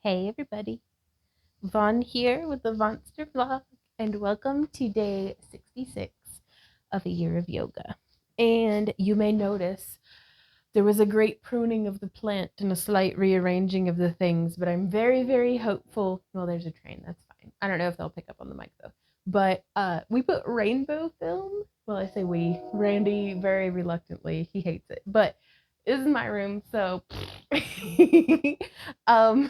Hey everybody, Vaughn here with the Vonster vlog, and welcome to day 66 of a year of yoga. And you may notice there was a great pruning of the plant and a slight rearranging of the things, but I'm very, very hopeful. Well, there's a train, that's fine. I don't know if they'll pick up on the mic though. But we put rainbow film. Well, I say we. Randy very reluctantly, he hates it, but this is my room, so um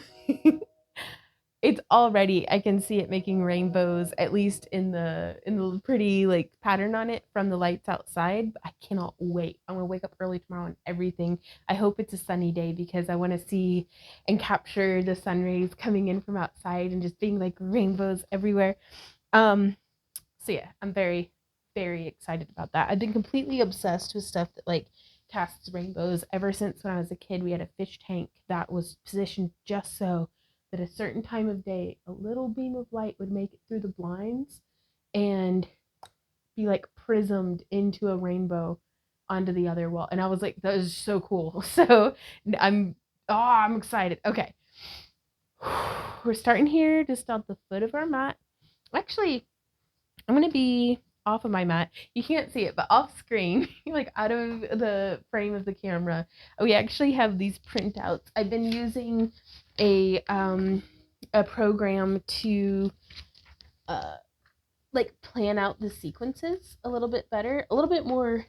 it's already, I can see it making rainbows, at least in the pretty like pattern on it from the lights outside. But I cannot wait. I'm gonna wake up early tomorrow and everything. I hope it's a sunny day because I want to see and capture the sun rays coming in from outside and just being like rainbows everywhere. um so yeah, I'm very, very excited about that. I've been completely obsessed with stuff that like casts rainbows ever since when I was a kid. We had a fish tank that was positioned just so that a certain time of day, a little beam of light would make it through the blinds and be like prismed into a rainbow onto the other wall. And I was like, that is so cool. So I'm excited. Okay. We're starting here just on the foot of our mat. Actually, I'm gonna be off of my mat. You can't see it, but off screen, like out of the frame of the camera, we actually have these printouts. I've been using a program to uh like plan out the sequences a little bit better, a little bit more.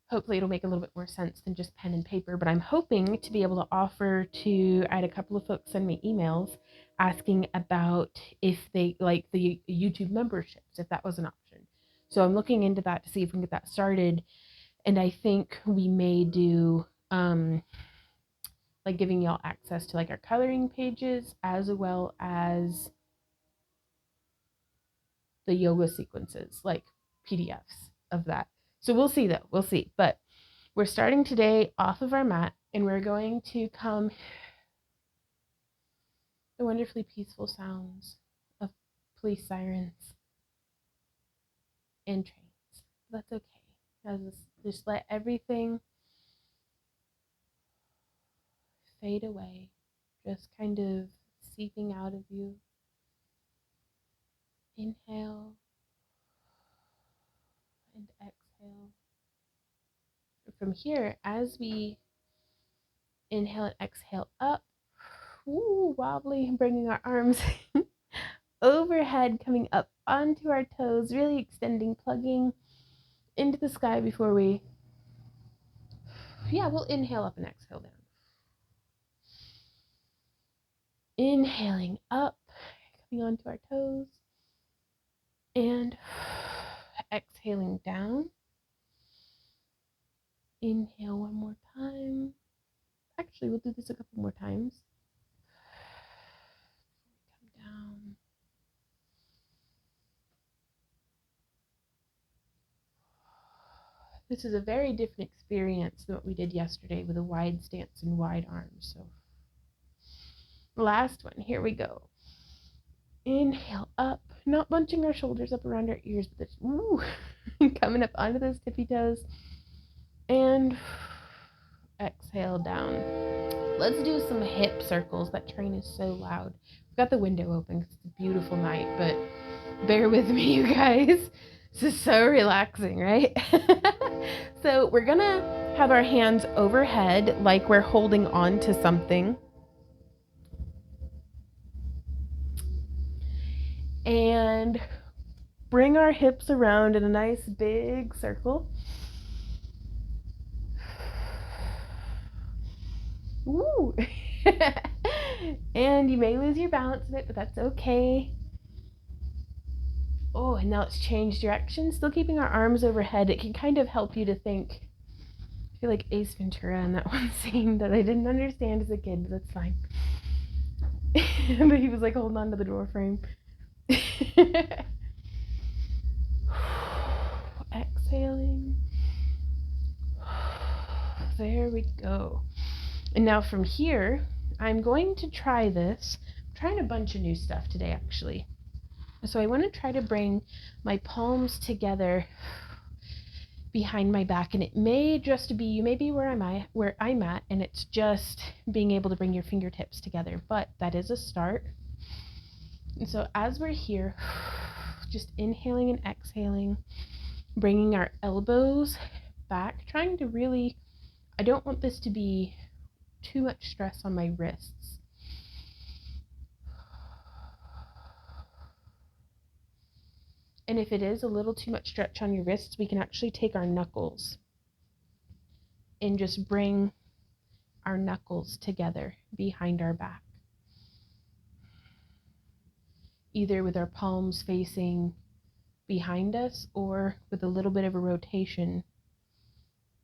Hopefully it'll make a little bit more sense than just pen and paper, but I'm hoping to be able to offer to, I had a couple of folks send me emails asking about if they like the YouTube memberships, if that was an option. So I'm looking into that to see if we can get that started. And I think we may do like giving y'all access to like our coloring pages as well as the yoga sequences, like PDFs of that. So we'll see though. We'll see. But we're starting today off of our mat and we're going to come the wonderfully peaceful sounds of police sirens and trains. That's okay. Just let everything fade away, just kind of seeping out of you. Inhale and exhale. From here, as we inhale and exhale up, wobbly, bringing our arms overhead, coming up onto our toes, really extending, plugging into the sky before we'll inhale up and exhale down. Inhaling up, coming onto our toes, and exhaling down. Inhale one more time. Actually, we'll do this a couple more times. Come down. This is a very different experience than what we did yesterday with a wide stance and wide arms. So, last one. Here we go. Inhale up, not bunching our shoulders up around our ears, but this, coming up onto those tippy toes. And exhale down. Let's do some hip circles. That train is so loud. We've got the window open because it's a beautiful night, but bear with me, you guys. This is so relaxing, right? So we're gonna have our hands overhead like we're holding on to something. And bring our hips around in a nice big circle. Woo! And you may lose your balance a bit, but that's okay. Oh, and now let's change direction. Still keeping our arms overhead. It can kind of help you to think. I feel like Ace Ventura in that one scene that I didn't understand as a kid, but that's fine. But he was like holding on to the door frame. Exhaling. There we go. And now from here, I'm going to try this. I'm trying a bunch of new stuff today, actually. So I want to try to bring my palms together behind my back, and it may just be you may be where I'm at, and it's just being able to bring your fingertips together, but that is a start. And so as we're here, just inhaling and exhaling, bringing our elbows back, trying to really, I don't want this to be too much stress on my wrists. And if it is a little too much stretch on your wrists, we can actually take our knuckles and just bring our knuckles together behind our back, either with our palms facing behind us or with a little bit of a rotation,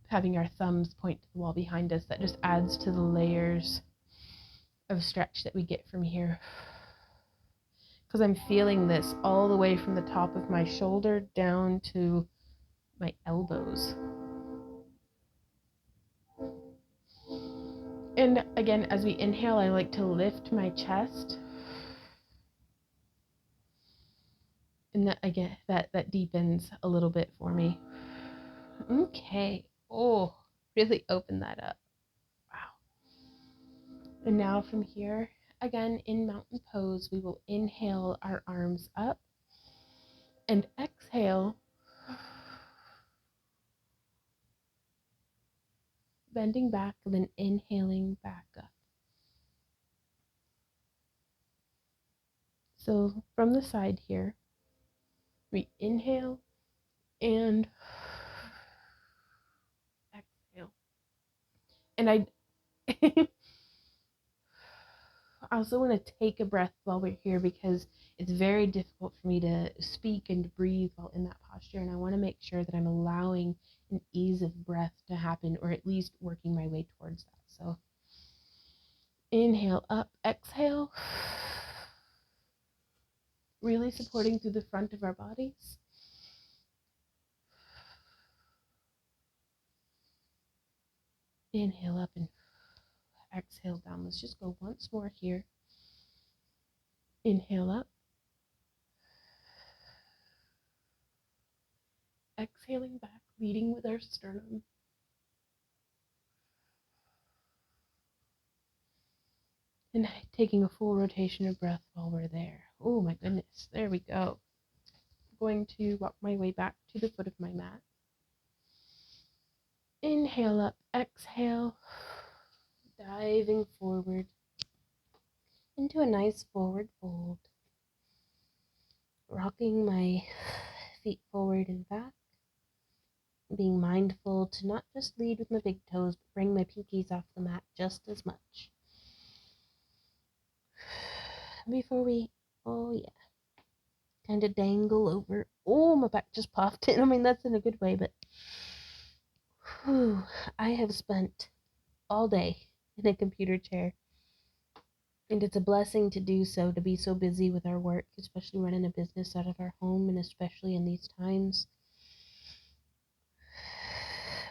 having our thumbs point to the wall behind us. That just adds to the layers of stretch that we get from here. Because I'm feeling this all the way from the top of my shoulder down to my elbows. And again, as we inhale, I like to lift my chest. And that, again, that deepens a little bit for me. Okay. Oh, really open that up. Wow. And now from here, again, in mountain pose, we will inhale our arms up and exhale, bending back and then inhaling back up. So from the side here, we inhale and exhale. And I also want to take a breath while we're here, because it's very difficult for me to speak and breathe while in that posture, and I want to make sure that I'm allowing an ease of breath to happen, or at least working my way towards that. So inhale up, exhale, really supporting through the front of our bodies. Inhale up and exhale down. Let's just go once more here. Inhale up. Exhaling back, leading with our sternum. And taking a full rotation of breath while we're there. Oh my goodness, there we go. I'm going to walk my way back to the foot of my mat. Inhale up, exhale, diving forward into a nice forward fold. Rocking my feet forward and back. Being mindful to not just lead with my big toes, but bring my pinkies off the mat just as much. Before we, oh yeah, kind of dangle over. Oh, my back just popped in. I mean, that's in a good way, but whew, I have spent all day in a computer chair. And it's a blessing to do so, to be so busy with our work, especially running a business out of our home, and especially in these times.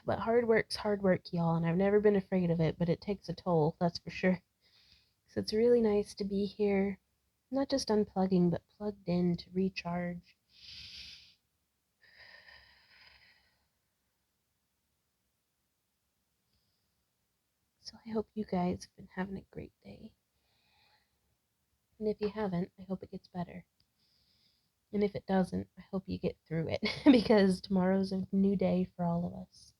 But hard work's hard work, y'all, and I've never been afraid of it, but it takes a toll, that's for sure. So it's really nice to be here, not just unplugging, but plugged in to recharge. So I hope you guys have been having a great day. And if you haven't, I hope it gets better. And if it doesn't, I hope you get through it, because tomorrow's a new day for all of us.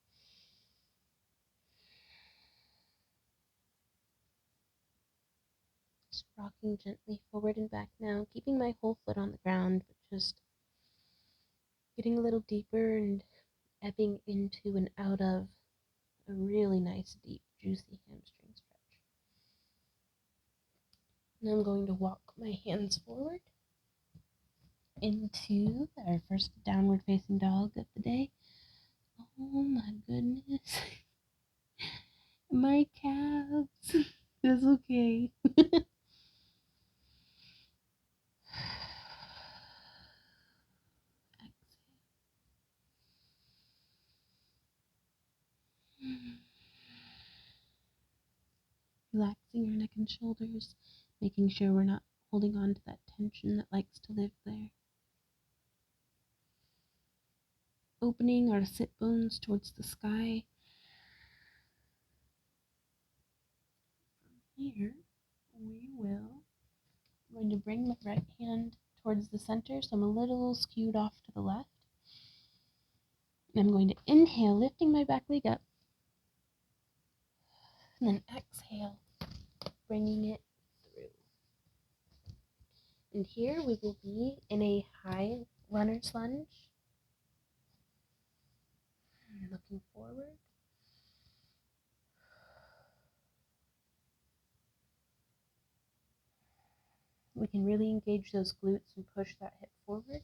Just rocking gently forward and back now, keeping my whole foot on the ground, but just getting a little deeper and ebbing into and out of a really nice, deep, juicy hamstring stretch. Now I'm going to walk my hands forward into our first downward facing dog of the day. Oh my goodness. My calves. It's okay. Relaxing your neck and shoulders, making sure we're not holding on to that tension that likes to live there. opening our sit bones towards the sky. From here, I'm going to bring my right hand towards the center, so I'm a little skewed off to the left. And I'm going to inhale, lifting my back leg up, and then exhale, bringing it through. And here we will be in a high runner's lunge. Looking forward. We can really engage those glutes and push that hip forward.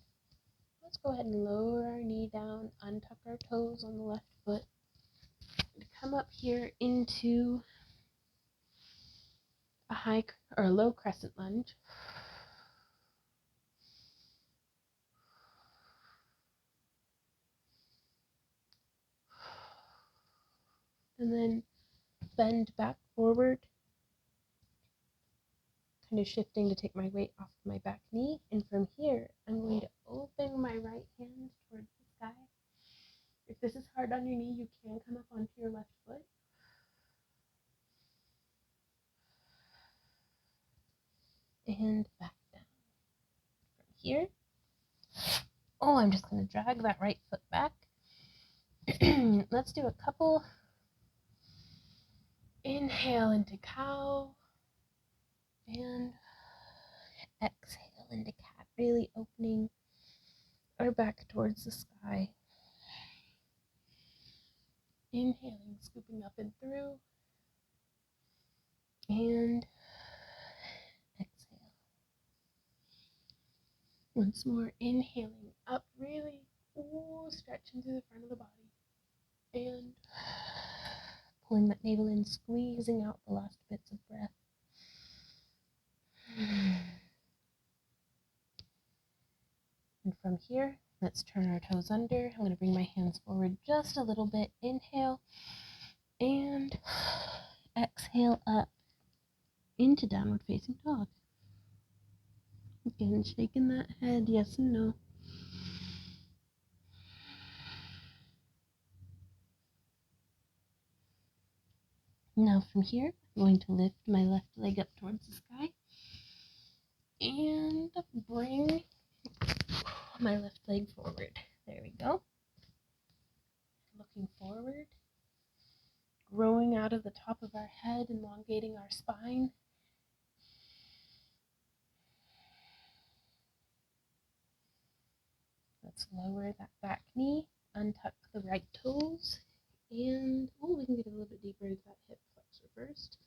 Let's go ahead and lower our knee down, untuck our toes on the left foot, and come up here into a high or a low crescent lunge. And then bend back forward, kind of shifting to take my weight off my back knee. And from here, I'm going to open my right hand towards the sky. If this is hard on your knee, you can come up onto your left foot. And back down. From here, I'm just going to drag that right foot back. Let's do a couple. Inhale into cow. And exhale into cat, really opening our back towards the sky. Inhaling, scooping up and through. And exhale. Once more, inhaling up, really stretching through the front of the body. And pulling that navel in, squeezing out the last bits of breath. And from here, let's turn our toes under. I'm going to bring my hands forward just a little bit. Inhale and exhale up into downward facing dog. Again, shaking that head, yes and no. Now from here, I'm going to lift my left leg up towards the sky and bring my left leg forward. There we go. Looking forward, growing out of the top of our head, elongating our spine. Let's lower that back knee, untuck the right toes, and we can get a little bit deeper into that hip flexor first.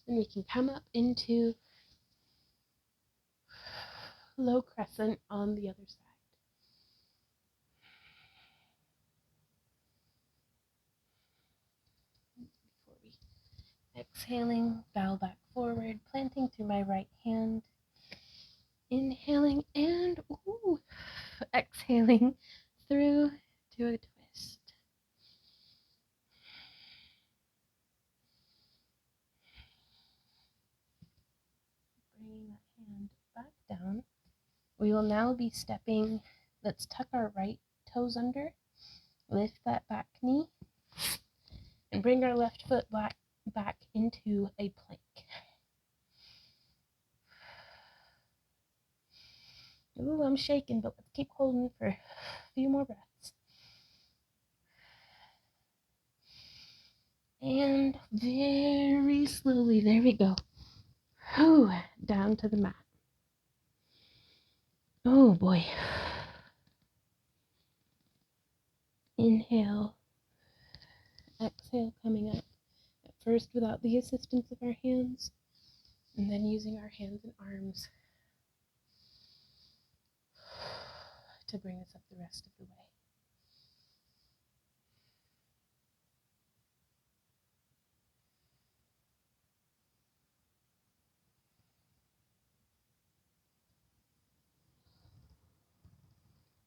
Then we can come up into low crescent on the other side. Before we exhaling, bow back forward, planting through my right hand. Inhaling and exhaling through to a twist. Bringing that hand back down. We will now be stepping. Let's tuck our right toes under, lift that back knee, and bring our left foot back into a plank. I'm shaking, but let's keep holding for a few more breaths. And very slowly, there we go. Down to the mat. Oh boy. Inhale. Exhale, coming up. At first without the assistance of our hands, and then using our hands and arms to bring us up the rest of the way.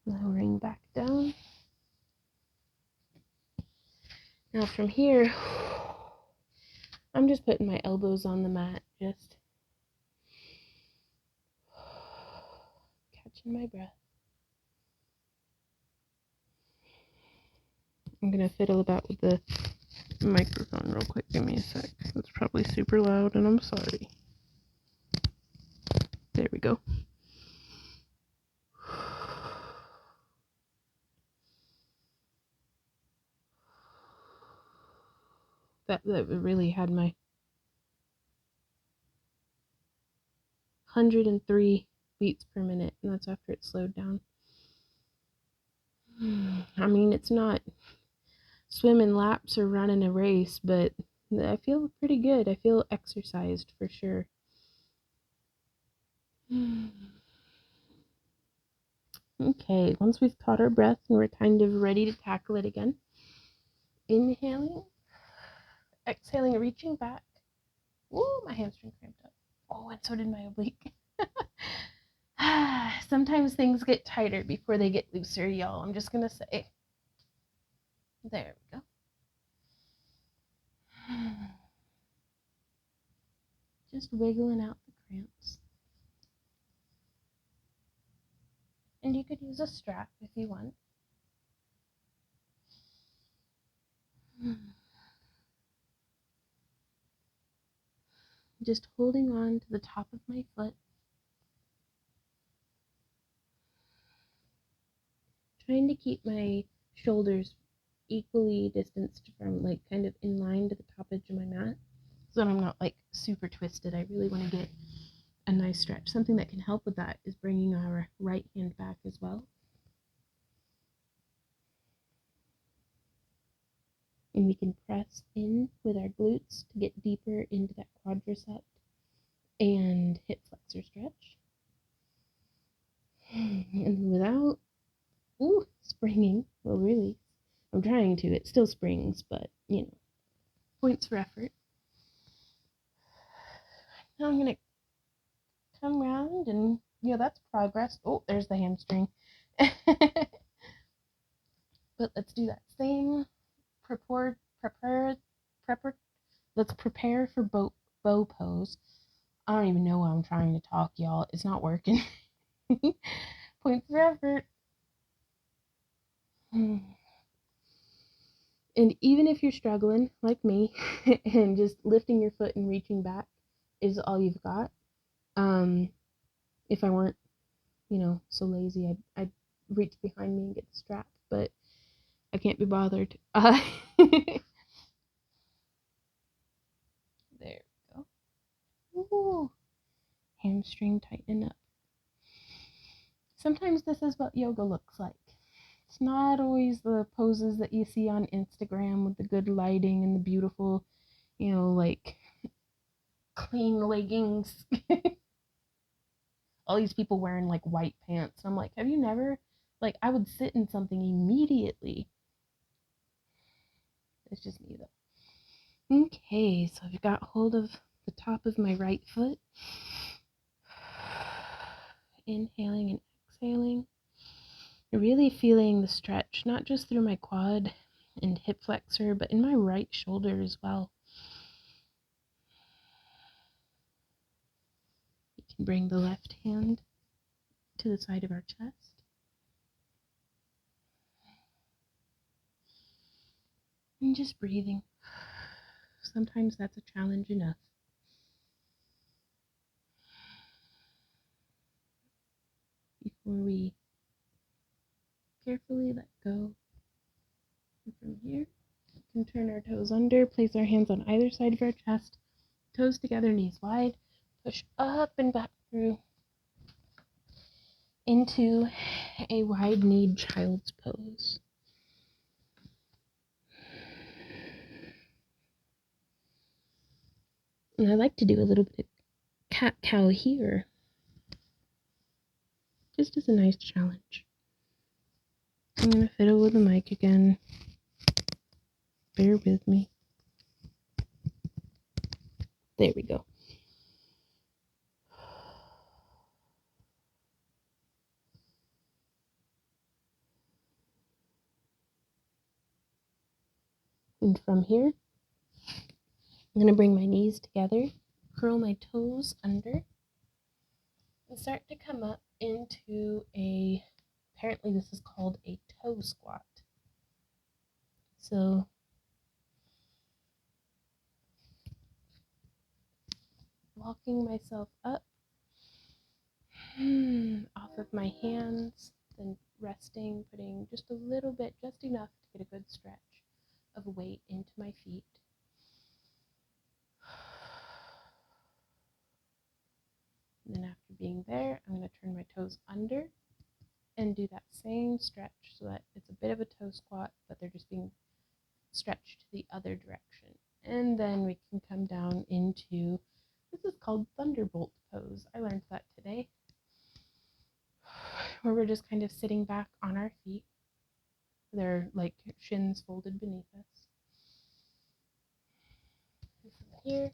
Lowering back down. Now from here, I'm just putting my elbows on the mat, just catching my breath. I'm gonna fiddle about with the microphone real quick. Give me a sec. It's probably super loud and I'm sorry. There we go. That really had my 103 beats per minute, and that's after it slowed down. I mean, it's not swimming laps or running a race, but I feel pretty good. I feel exercised for sure. Okay, once we've caught our breath and we're kind of ready to tackle it again, inhaling, exhaling, reaching back. Ooh, my hamstring cramped up. Oh, and so did my oblique. Sometimes things get tighter before they get looser, y'all. I'm just gonna say. There we go. Just wiggling out the cramps. And you could use a strap if you want. Just holding on to the top of my foot. Trying to keep my shoulders equally distanced from, like, kind of in line to the top edge of my mat, so that I'm not like super twisted. I really want to get a nice stretch. Something that can help with that is bringing our right hand back as well. And we can press in with our glutes to get deeper into that quadricep and hip flexor stretch. And without springing, well, really, I'm trying to. It still springs, but, points for effort. Now I'm going to come around and, that's progress. Oh, there's the hamstring. But let's do that same let's prepare for bow pose. I don't even know why I'm trying to talk, y'all. It's not working. Point for effort. And even if you're struggling, like me, and just lifting your foot and reaching back is all you've got. If I weren't, so lazy, I'd reach behind me and get the strap, but I can't be bothered. There we go. Ooh, hamstring tightening up. Sometimes this is what yoga looks like. It's not always the poses that you see on Instagram with the good lighting and the beautiful, like clean leggings. All these people wearing like white pants. I'm like, have you never, like, I would sit in something immediately. It's just me though. Okay, so I've got hold of the top of my right foot. Inhaling and exhaling. Really feeling the stretch, not just through my quad and hip flexor, but in my right shoulder as well. You can bring the left hand to the side of our chest. And just breathing. Sometimes that's a challenge enough. Before we carefully let go. And from here, we can turn our toes under, place our hands on either side of our chest, toes together, knees wide, push up and back through into a wide-kneed child's pose. And I like to do a little bit of cat-cow here, just as a nice challenge. I'm going to fiddle with the mic again. Bear with me. There we go. And from here, I'm going to bring my knees together, curl my toes under, and start to come up into apparently this is called a toe squat. So walking myself up off of my hands, then resting, putting just a little bit, just enough to get a good stretch of weight into my feet. And then after being there, I'm going to turn my toes under and do that same stretch so that it's a bit of a toe squat, but they're just being stretched to the other direction. And then we can come down into, this is called thunderbolt pose. I learned that today, where we're just kind of sitting back on our feet. They're like shins folded beneath us. And from here,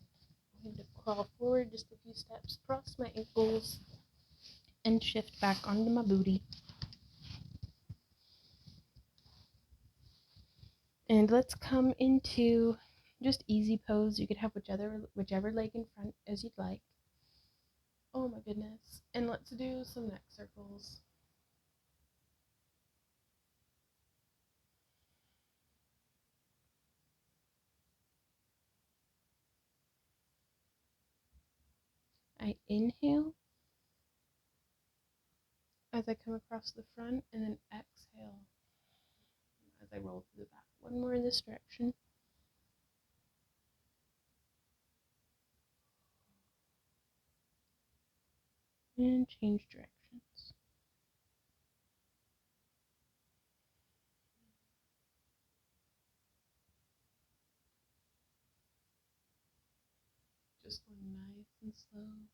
I'm going to crawl forward just a few steps, cross my ankles, and shift back onto my booty. And let's come into just easy pose. You could have whichever leg in front as you'd like. Oh my goodness. And let's do some neck circles. I inhale as I come across the front, and then exhale as I roll to the back. One more in this direction. And change directions. Just going nice and slow.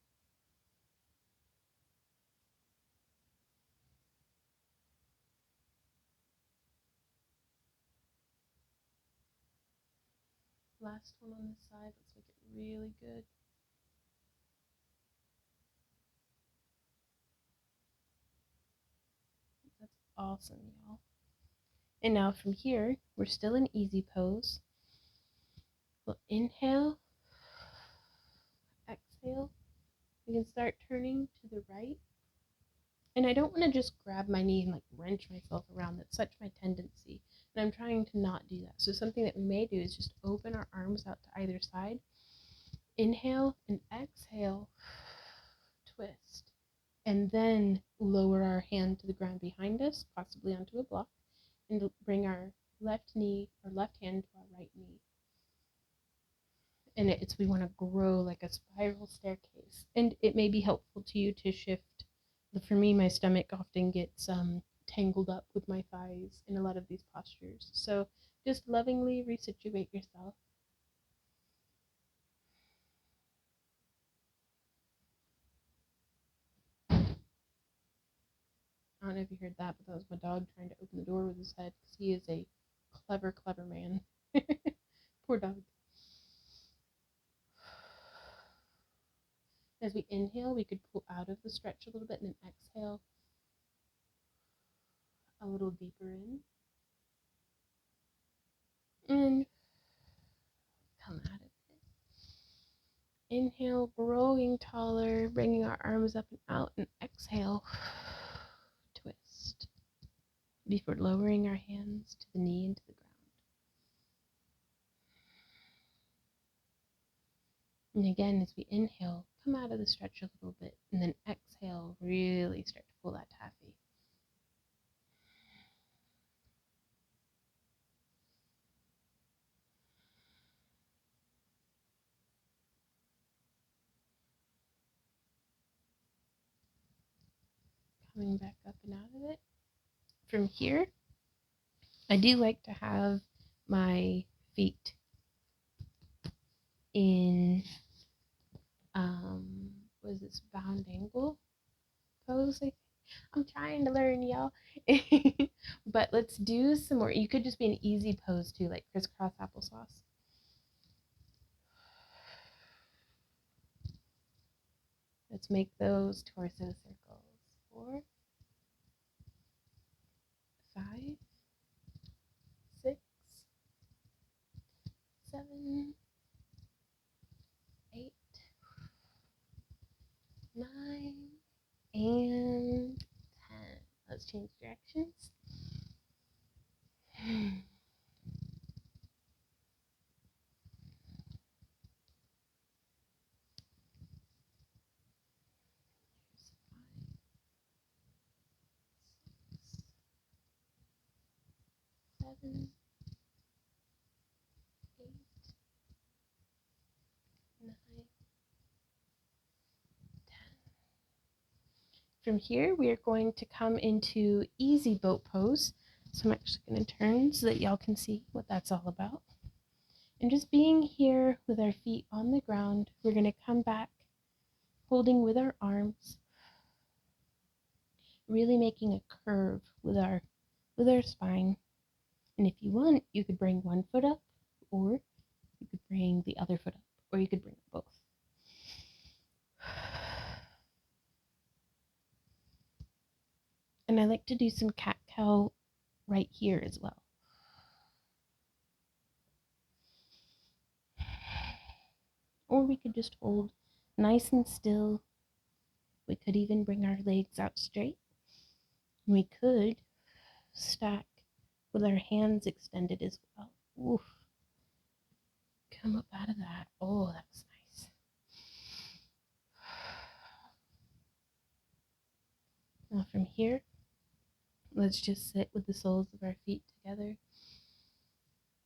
Last one on this side. Let's make it really good. That's awesome, y'all. And now from here, we're still in easy pose. We'll inhale, exhale. You can start turning to the right. And I don't want to just grab my knee and like wrench myself around. That's such my tendency. And I'm trying to not do that. So something that we may do is just open our arms out to either side. Inhale and exhale, twist. And then lower our hand to the ground behind us, possibly onto a block, and bring our left knee or left hand to our right knee. And we want to grow like a spiral staircase. And it may be helpful to you to shift. For me, my stomach often gets tangled up with my thighs in a lot of these postures. So just lovingly resituate yourself. I don't know if you heard that, but that was my dog trying to open the door with his head because he is a clever, clever man. Poor dog. As we inhale, we could pull out of the stretch a little bit and then exhale a little deeper in. And come out of it. Inhale, growing taller, bringing our arms up and out, and exhale, twist. Before lowering our hands to the knee and to the ground. And again, as we inhale, come out of the stretch a little bit, and then exhale, really start to pull that taffy. Coming back up and out of it. From here, I do like to have my feet in, what is this, bound angle pose? I'm trying to learn, y'all. But let's do some more. You could just be an easy pose too, like crisscross applesauce. Let's make those torso circles. 4, 5, 6, 7, 8, 9, and 10. Let's change directions. 7, 8, 9, 10. From here, we are going to come into easy boat pose. So I'm actually going to turn so that y'all can see what that's all about. And just being here with our feet on the ground, we're going to come back holding with our arms, really making a curve with our spine. And if you want, you could bring one foot up, or you could bring the other foot up, or you could bring both. And I like to do some cat-cow right here as well. Or we could just hold nice and still. We could even bring our legs out straight. We could stack with our hands extended as well. Oof. Come up out of that. Oh, that was nice. Now from here, let's just sit with the soles of our feet together,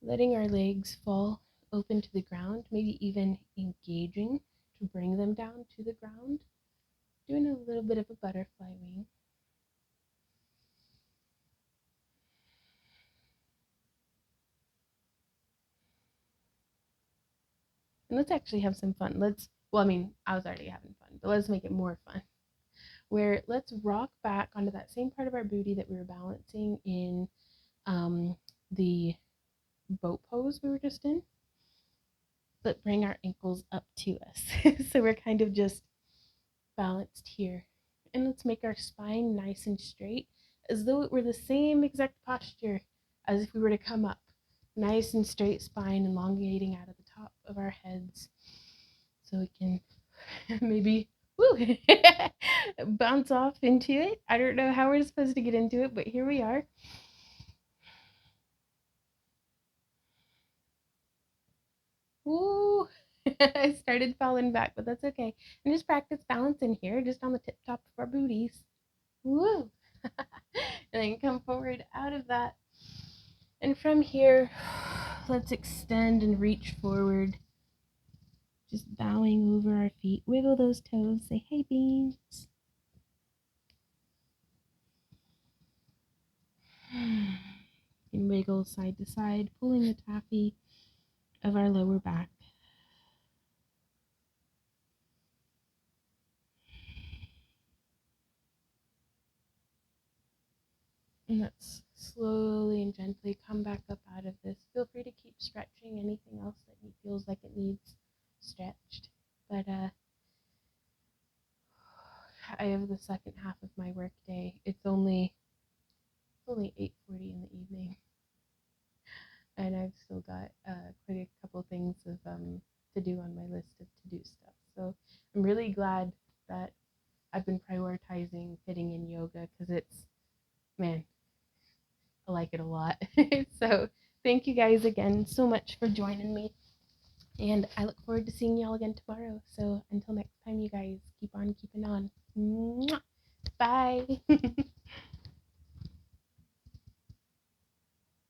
letting our legs fall open to the ground, maybe even engaging to bring them down to the ground, doing a little bit of a butterfly wing. And let's actually have some fun. I was already having fun, but let's make it more fun. Where let's rock back onto that same part of our booty that we were balancing in the boat pose we were just in, but bring our ankles up to us. So we're kind of just balanced here. And let's make our spine nice and straight, as though it were the same exact posture as if we were to come up. Nice and straight spine, elongating out of the top of our heads. So we can maybe bounce off into it. I don't know how we're supposed to get into it, but here we are. Ooh, I started falling back, but that's okay. And just practice balancing here, just on the tip top of our booties. Woo! And then come forward out of that. And from here, let's extend and reach forward. Just bowing over our feet. Wiggle those toes. Say, hey, beans. And wiggle side to side, pulling the taffy of our lower back. And let's slowly and gently come back up out of this. Feel free to keep stretching anything else that feels like it needs stretched. But I have the second half of my work day. It's only 8:40 in the evening, and I've still got quite a couple things of to do on my list of to-do stuff. So I'm really glad that I've been prioritizing fitting in yoga, because man, I like it a lot. So thank you guys again so much for joining me, and I look forward to seeing y'all again tomorrow. So until next time, you guys, keep on keeping on. Mwah! Bye.